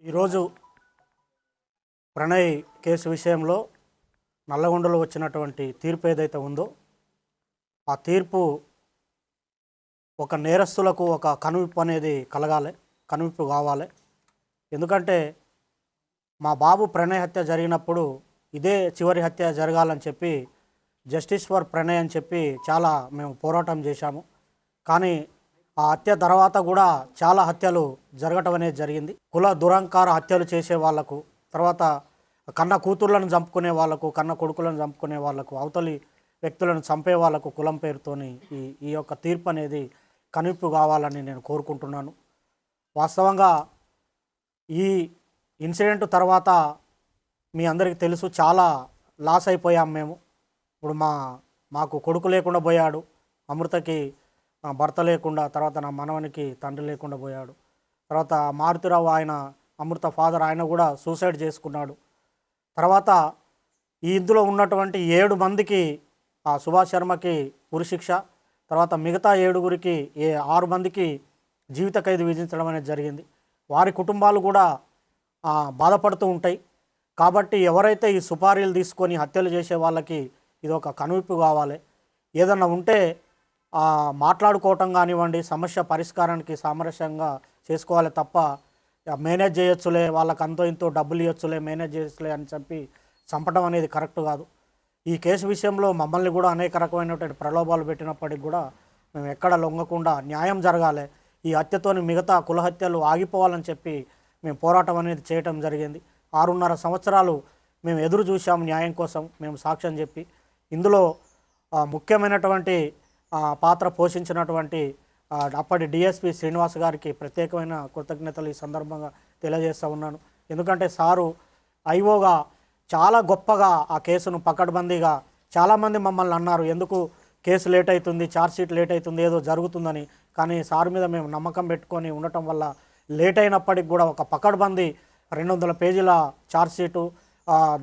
ఈరోజు ప్రణయ్ కేసు విషయంలో నల్లగొండలో వచ్చినటువంటి తీర్పు ఏదైతే ఉందో ఆ తీర్పు ఒక నేరస్తులకు ఒక కనువిప్పు అనేది కలగాలి, కనువిప్పు కావాలి. ఎందుకంటే మా బాబు ప్రణయ్ హత్య జరిగినప్పుడు ఇదే చివరి హత్య జరగాలని చెప్పి జస్టిస్ ఫర్ ప్రణయ్ అని చెప్పి చాలా మేము పోరాటం చేశాము. కానీ ఆ హత్య తర్వాత కూడా చాలా హత్యలు జరగటం అనేది జరిగింది. కుల దురంకార హత్యలు చేసే వాళ్లకు, తర్వాత కన్న కూతుర్లను చంపుకునే వాళ్లకు, కన్న కొడుకులను చంపుకునే వాళ్లకు, అవతలి వ్యక్తులను చంపే వాళ్లకు కులం పేరుతోని ఈ యొక్క తీర్పు అనేది కనువిప్పు కావాలని నేను కోరుకుంటున్నాను. వాస్తవంగా ఈ ఇన్సిడెంట్ తర్వాత మీ అందరికీ తెలుసు, చాలా లాస్ అయిపోయాం మేము. ఇప్పుడు మాకు కొడుకు లేకుండా పోయాడు, అమృతకి భర్త లేకుండా, తర్వాత నా మనవనికి తండ్రి లేకుండా పోయాడు. తర్వాత మారుతిరావు ఆయన అమృత ఫాదర్ ఆయన కూడా సూసైడ్ చేసుకున్నాడు. తర్వాత ఈ ఇందులో ఉన్నటువంటి 7 మందికి సుభాష్ శర్మకి ఉరిశిక్ష, తర్వాత మిగతా 7గురికి 6 మందికి జీవిత ఖైదు విధించడం అనేది జరిగింది. వారి కుటుంబాలు కూడా బాధపడుతూ ఉంటాయి. కాబట్టి ఎవరైతే ఈ సుపారీలు తీసుకొని హత్యలు చేసే వాళ్ళకి ఇది ఒక కనువిప్పు కావాలి. ఏదన్నా ఉంటే మాట్లాడుకోవటం కానివ్వండి, సమస్య పరిష్కారానికి సామరస్యంగా చేసుకోవాలి తప్ప మేనేజ్ చేయొచ్చులే, వాళ్ళకి అంతో ఇంతో డబ్బులు ఇవ్వచ్చులే, మేనేజ్ చేయొచ్చులే అని చెప్పి చంపడం అనేది కరెక్ట్ కాదు. ఈ కేసు విషయంలో మమ్మల్ని కూడా అనేక రకమైనటువంటి ప్రలోభాలు పెట్టినప్పటికి కూడా మేము ఎక్కడ లొంగకుండా న్యాయం జరగాలి, ఈ హత్యతోని మిగతా కుల హత్యలు ఆగిపోవాలని చెప్పి మేము పోరాటం అనేది చేయటం జరిగింది. 6.5 సంవత్సరాలు మేము ఎదురు చూసాము న్యాయం కోసం, మేము సాక్ష్యం చెప్పి. ఇందులో ముఖ్యమైనటువంటి పాత్ర పోషించినటువంటి అప్పటి డిఎస్పి శ్రీనివాస్ గారికి ప్రత్యేకమైన కృతజ్ఞతలు ఈ సందర్భంగా తెలియజేస్తూ ఉన్నాను. ఎందుకంటే సారు ఐఓగా చాలా గొప్పగా ఆ కేసును పకడ్బందీగా, చాలామంది మమ్మల్ని అన్నారు ఎందుకు కేసు లేట్ అవుతుంది, ఛార్జ్షీట్ లేట్ అవుతుంది, ఏదో జరుగుతుందని. కానీ సార్ మీద మేము నమ్మకం పెట్టుకొని ఉండటం వల్ల లేట్ అయినప్పటికి కూడా ఒక పకడ్బందీ 200 పేజీల ఛార్జ్షీటు,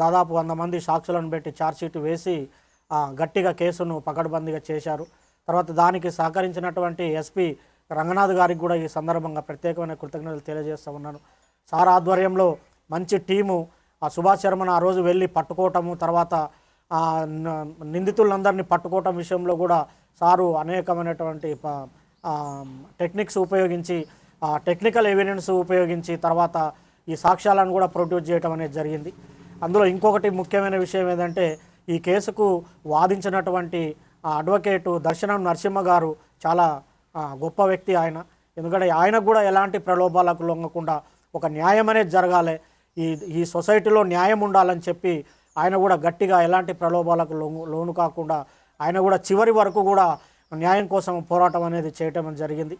దాదాపు 100 మంది సాక్షులను పెట్టి ఛార్జ్షీట్ వేసి గట్టిగా కేసును పకడ్బందీగా చేశారు. తర్వాత దానికి సహకరించినటువంటి ఎస్పీ రంగనాథ్ గారికి కూడా ఈ సందర్భంగా ప్రత్యేకమైన కృతజ్ఞతలు తెలియజేస్తూ ఉన్నాను. సార్ ఆధ్వర్యంలో మంచి టీము సుభాష్ శర్మను ఆ రోజు వెళ్ళి పట్టుకోవటము, తర్వాత నిందితులందరినీ పట్టుకోవటం విషయంలో కూడా సారు అనేకమైనటువంటి టెక్నిక్స్ ఉపయోగించి, టెక్నికల్ ఎవిడెన్స్ ఉపయోగించి తర్వాత ఈ సాక్ష్యాలను కూడా ప్రొడ్యూస్ చేయడం అనేది జరిగింది. అందులో ఇంకొకటి ముఖ్యమైన విషయం ఏంటంటే ఈ కేసుకు వాదించినటువంటి అడ్వకేటు దర్శనం నరసింహ గారు చాలా గొప్ప వ్యక్తి ఆయన. ఎందుకంటే ఆయనకు కూడా ఎలాంటి ప్రలోభాలకు లొంగకుండా ఒక న్యాయం అనేది జరగాలి, ఈ సొసైటీలో న్యాయం ఉండాలని చెప్పి ఆయన కూడా గట్టిగా ఎలాంటి ప్రలోభాలకు లోను కాకుండా ఆయన కూడా చివరి వరకు కూడా న్యాయం కోసం పోరాటం అనేది చేయటం జరిగింది.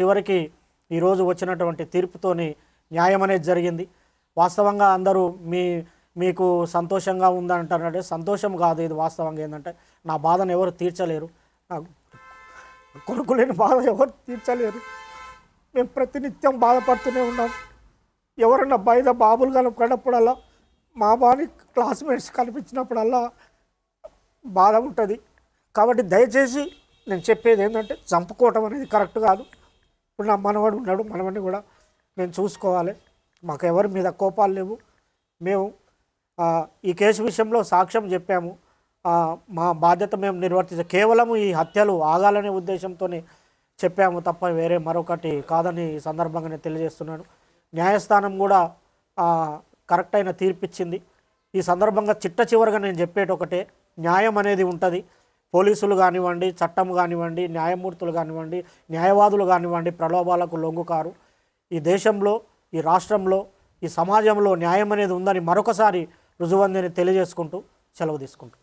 చివరికి ఈరోజు వచ్చినటువంటి తీర్పుతోని న్యాయం అనేది జరిగింది. వాస్తవంగా అందరూ మీకు సంతోషంగా ఉందంటారంటే సంతోషం కాదు, ఇది వాస్తవంగా ఏంటంటే నా బాధను ఎవరు తీర్చలేరు, నా కొడుకు లేని బాధ ఎవరు తీర్చలేరు. మేము ప్రతినిత్యం బాధపడుతూనే ఉన్నాం. ఎవరన్నా బయట బాబులు కనపడినప్పుడల్లా, మా బాని క్లాస్మేట్స్ కనిపించినప్పుడల్లా బాధ ఉంటుంది. కాబట్టి దయచేసి నేను చెప్పేది ఏంటంటే చంపుకోవటం అనేది కరెక్ట్ కాదు. ఇప్పుడు నా మనవడు ఉన్నాడు, మనవడిని కూడా మేము చూసుకోవాలి. మాకు ఎవరి మీద కోపాలు లేవు. మేము ఈ కేసు విషయంలో సాక్ష్యం చెప్పాము, మా బాధ్యత మేము నిర్వర్తించాం. కేవలం ఈ హత్యలు ఆగాలనే ఉద్దేశంతోనే చెప్పాము తప్ప వేరే మరొకటి కాదని ఈ సందర్భంగా నేను తెలియజేస్తున్నాను. న్యాయస్థానం కూడా కరెక్ట్ అయిన తీర్పిచ్చింది. ఈ సందర్భంగా చివరిగా నేను చెప్పేటి ఒకటే, న్యాయం అనేది ఉంటుంది. పోలీసులు కానివ్వండి, చట్టం కానివ్వండి, న్యాయమూర్తులు కానివ్వండి, న్యాయవాదులు కానివ్వండి ప్రలోభాలకు లొంగుకారు. ఈ దేశంలో, ఈ రాష్ట్రంలో, ఈ సమాజంలో న్యాయం అనేది ఉందని మరొకసారి రుజువందని తెలియజేసుకుంటూ సెలవు తీసుకుంటాం.